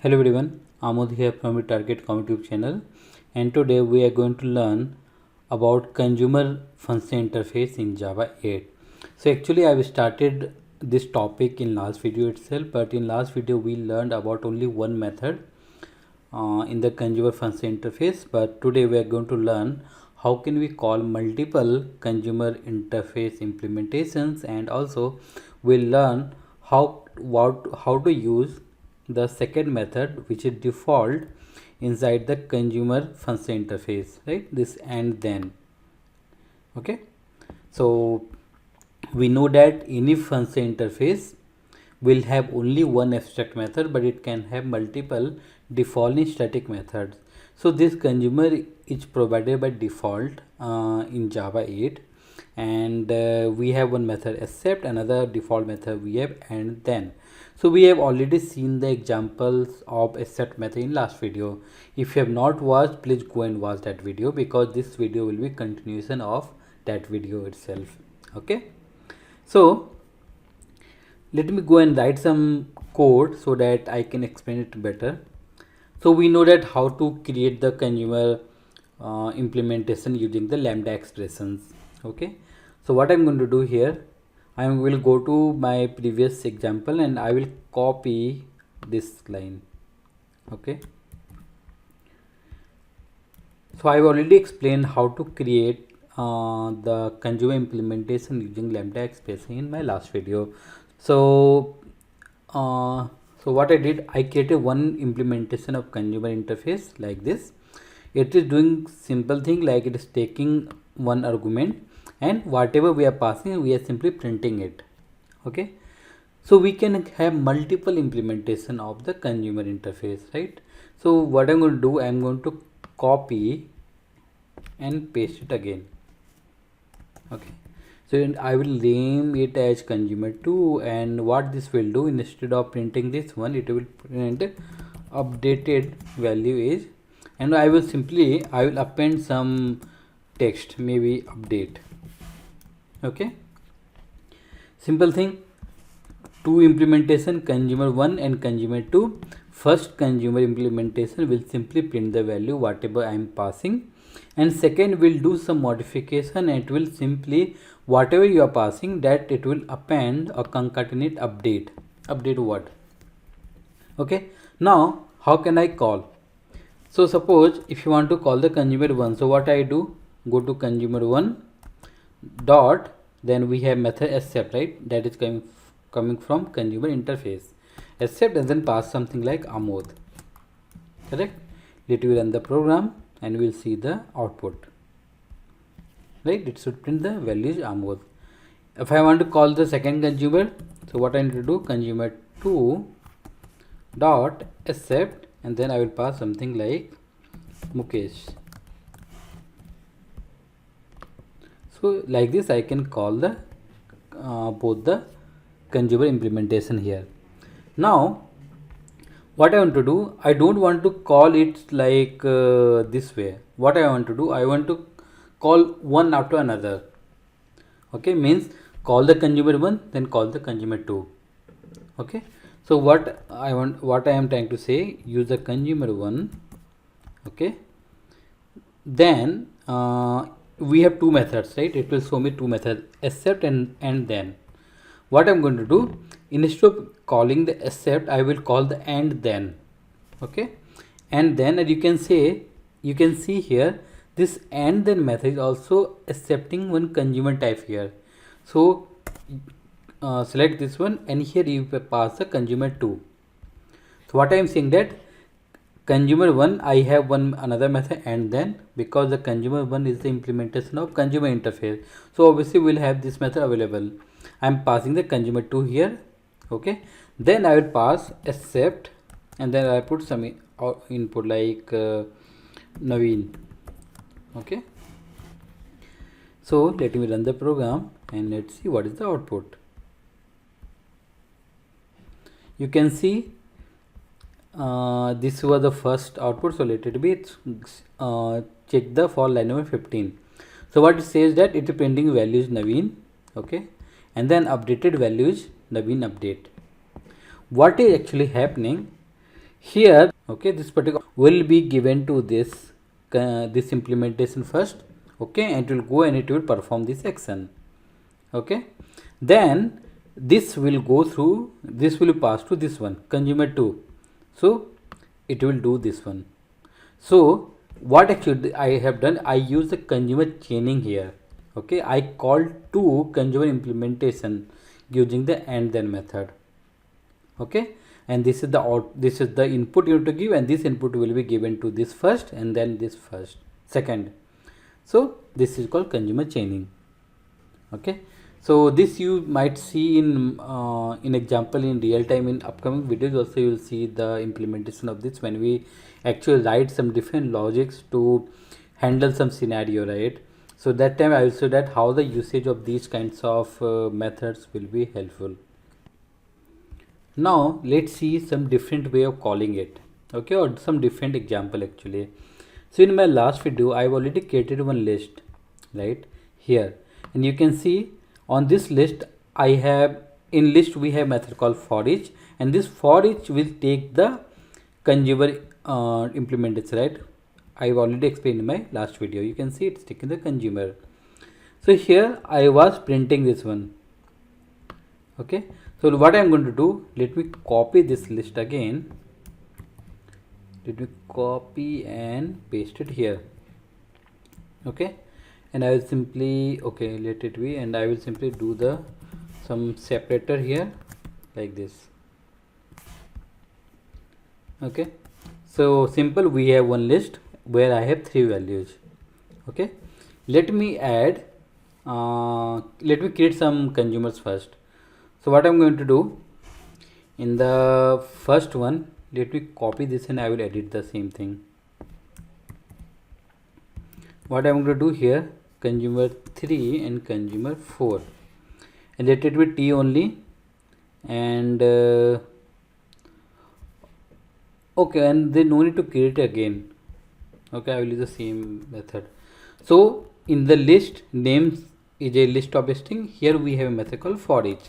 Hello everyone, Amod here from the Target.com YouTube channel, and today we are going to learn about consumer function interface in Java 8. So actually I started this topic in last video itself, but in last video we learned about only one method in the consumer function interface, but today we are going to learn how can we call multiple consumer interface implementations, and also we'll learn how to use the second method which is default inside the consumer function interface, right? This and then. Okay, so we know that any function interface will have only one abstract method, but it can have multiple default static methods. So this consumer is provided by default in Java 8, and we have one method accept, another default method we have and then. So we have already seen the examples of accept method in last video. If you have not watched, please go and watch that video, because this video will be continuation of that video itself. Okay, so let me go and write some code so that I can explain it better. So we know that how to create the consumer implementation using the lambda expressions. Okay, so what I'm going to do here, I will go to my previous example and I will copy this line. Okay, so I've already explained how to create the consumer implementation using lambda expression in my last video. So what I did, I created one implementation of consumer interface like this. It is doing simple thing like it is taking one argument, and whatever we are passing, we are simply printing it. Okay, so we can have multiple implementation of the consumer interface, right? So what I'm going to do, I'm going to copy and paste it again. Okay, so I will name it as consumer2, and what this will do, instead of printing this one, it will print updated value is, and I will append some text, maybe update. Okay, simple thing, two implementation, consumer1 and consumer2. First consumer implementation will simply print the value whatever I am passing, and second will do some modification, and it will simply whatever you are passing, that it will append or concatenate update what. Okay, now how can I call? So suppose if you want to call the consumer1, so what I do, go to consumer1 dot, then we have method accept, right? That is coming from consumer interface accept, and then pass something like Amod, correct? Let me run the program and we will see the output, right? It should print the values Amod. If I want to call the second consumer, so what I need to do, consumer2 dot accept, and then I will pass something like Mukesh. So like this I can call the both the consumer implementation here. Now what I want to do, I don't want to call it like this way. What I want to do, I want to call one after another. Okay, means call the consumer1, then call the consumer2. Okay, so what I am trying to say, use the consumer1. Okay, then we have two methods, right? It will show me two methods, accept and then. What I'm going to do, instead of calling the accept, I will call the and then. Okay, and then, as you can see here, this and then method is also accepting one consumer type here. So select this one, and here you pass the consumer2. So what I am saying, that consumer1 I have another method and then, because the consumer1 is the implementation of consumer interface, so obviously we'll have this method available. I'm passing the consumer2 here. Okay, then I will pass accept, and then I put some input like Naveen. Okay, so let me run the program and let's see what is the output. You can see this was the first output, so let it be. Check the for line number 15. So what it says, that it is printing values Naveen. Okay, and then updated values Naveen update. What is actually happening here, okay, this particular will be given to this implementation first, okay, and it will go and it will perform this action, okay. Then this will go through, this will pass to this one, consumer 2, so it will do this one. So what actually I have done, I use the consumer chaining here, okay. I called two consumer implementation using the andThen method, okay. And this is the this is the input you have to give, and this input will be given to this first and then this second. So this is called consumer chaining, okay. So this you might see in example in real time. In upcoming videos also you will see the implementation of this when we actually write some different logics to handle some scenario, right? So that time I will show that how the usage of these kinds of methods will be helpful. Now let's see some different way of calling it, okay, or some different example actually. So in my last video I've already created one list right here, and you can see on this list I have, in list we have method called for each, and this for each will take the consumer implementation, right? I've already explained in my last video. You can see it's taking the consumer. So here I was printing this one, okay. So what I'm going to do, let me copy this list again, let me copy and paste it here, okay. And I will simply, okay, let it be, and I will simply do the some separator here like this, okay. So simple, we have one list where I have 3 values, okay. Let me add let me create some consumers first. So what I'm going to do, in the first one, let me copy this and I will edit the same thing. What I'm going to do here, consumer 3 and consumer 4, and let it be T only, and okay, and they no need to create again, okay. I will use the same method. So in the list, names is a list of a string. Here we have a method called for each,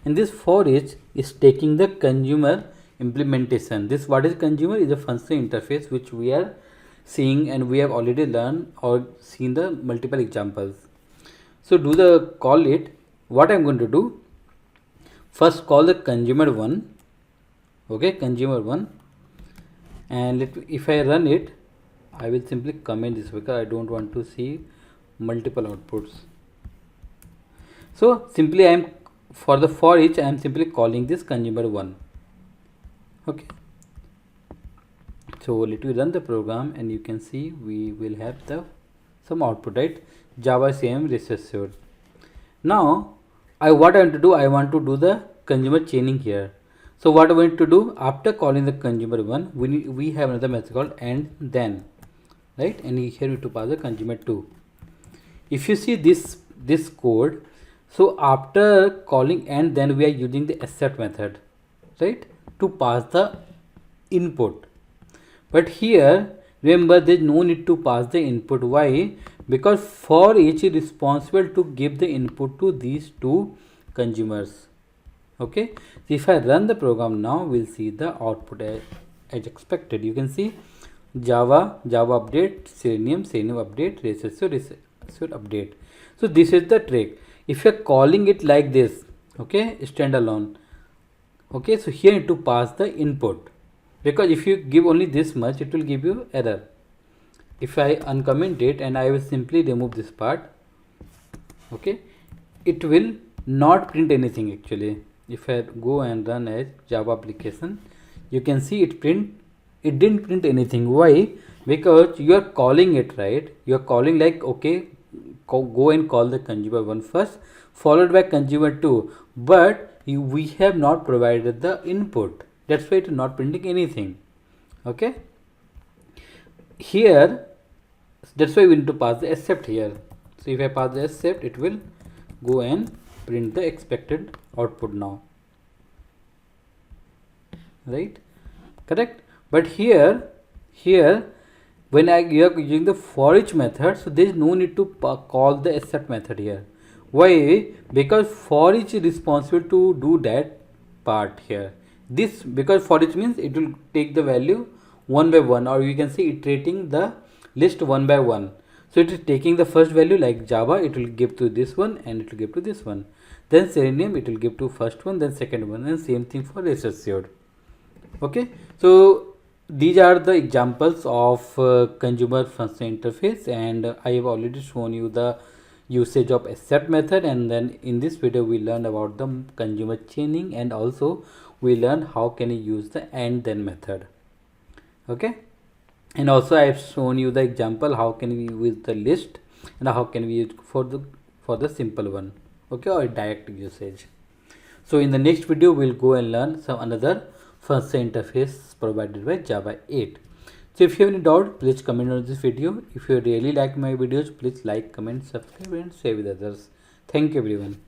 and this for each is taking the consumer implementation. This what is consumer is a functional interface which we are seeing, and we have already learned or seen the multiple examples. So do the call it. What I'm going to do, first call the consumer 1, okay, consumer 1, and if I run it, I will simply comment this because I don't want to see multiple outputs. So simply I am, for the for each I am simply calling this consumer 1, okay. So let me run the program, and you can see we will have the some output, right? Java same recessive. Now what I want to do, I want to do the consumer chaining here. So what I'm going to do, after calling the consumer 1, we have another method called andThen, right? And here we to pass the consumer 2. If you see this code, so after calling andThen we are using the accept method, right, to pass the input. But here remember there is no need to pass the input. Why? Because for each is responsible to give the input to these two consumers, okay. So if I run the program now, we'll see the output as expected. You can see Java update, Selenium update, recessive update. So this is the trick. If you are calling it like this, okay, standalone, okay, so here you need to pass the input, because if you give only this much, it will give you error. If I uncomment it and I will simply remove this part, okay, it will not print anything actually. If I go and run as Java application, you can see it didn't print anything. Why? Because you are calling it, right? You are calling like, okay, go and call the consumer 1 first, followed by consumer 2, but we have not provided the input. That's why it is not printing anything, okay. Here, that's why we need to pass the accept here. So if I pass the accept, it will go and print the expected output now, right? Correct. But here when you are using the for each method, so there is no need to call the accept method here. Why? Because for each is responsible to do that part here, this, because for each means it will take the value one by one, or you can say iterating the list one by one. So it is taking the first value, like Java, it will give to this one and it will give to this one. Then Selenium, it will give to first one, then second one, and same thing for rest assured. Okay, so these are the examples of consumer functional interface, and I have already shown you the usage of accept method, and then in this video we learn about the consumer chaining, and also we learn how can you use the andThen method. Okay, and also I have shown you the example how can we use the list and how can we use for the simple one, okay, or direct usage. So in the next video we'll go and learn some another functional interface provided by Java 8. So if you have any doubt, please comment on this video. If you really like my videos, please like, comment, subscribe and share with others. Thank you everyone.